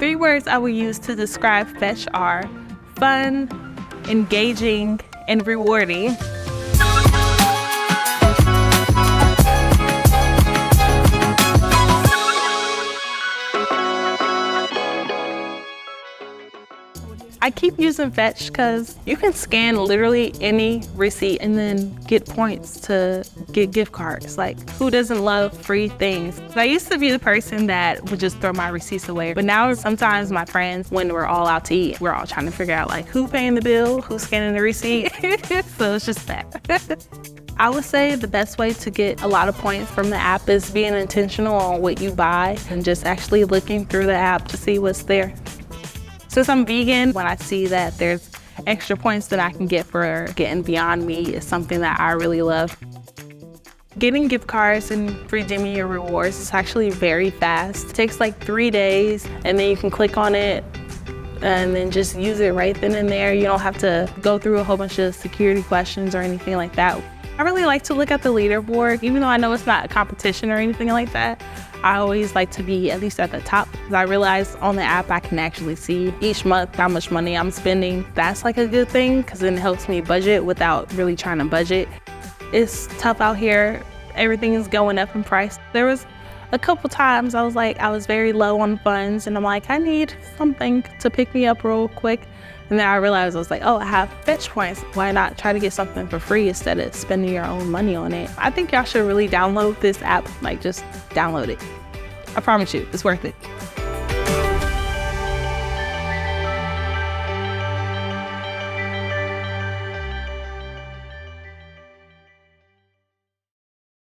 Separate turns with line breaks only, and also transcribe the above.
Three words I would use to describe Fetch are fun, engaging, and rewarding. I keep using Fetch because you can scan literally any receipt and then get points to get gift cards. Like, who doesn't love free things? I used to be the person that would just throw my receipts away, but now sometimes my friends, when we're all out to eat, we're all trying to figure out like who paying the bill, who's scanning the receipt. So it's just that. I would say the best way to get a lot of points from the app is being intentional on what you buy and just actually looking through the app to see what's there. Since I'm vegan, when I see that there's extra points that I can get for getting Beyond Meat is something that I really love. Getting gift cards and redeeming your rewards is actually very fast. It takes like 3 days, and then you can click on it and then just use it right then and there. You don't have to go through a whole bunch of security questions or anything like that. I really like to look at the leaderboard, even though I know it's not a competition or anything like that. I always like to be at least at the top. I realize on the app I can actually see each month how much money I'm spending. That's like a good thing because then it helps me budget without really trying to budget. It's tough out here. Everything is going up in price. There was a couple times I was very low on funds and I'm like, I need something to pick me up real quick. And then I realized, oh, I have Fetch points. Why not try to get something for free instead of spending your own money on it? I think y'all should really download this app, just download it. I promise you, it's worth it.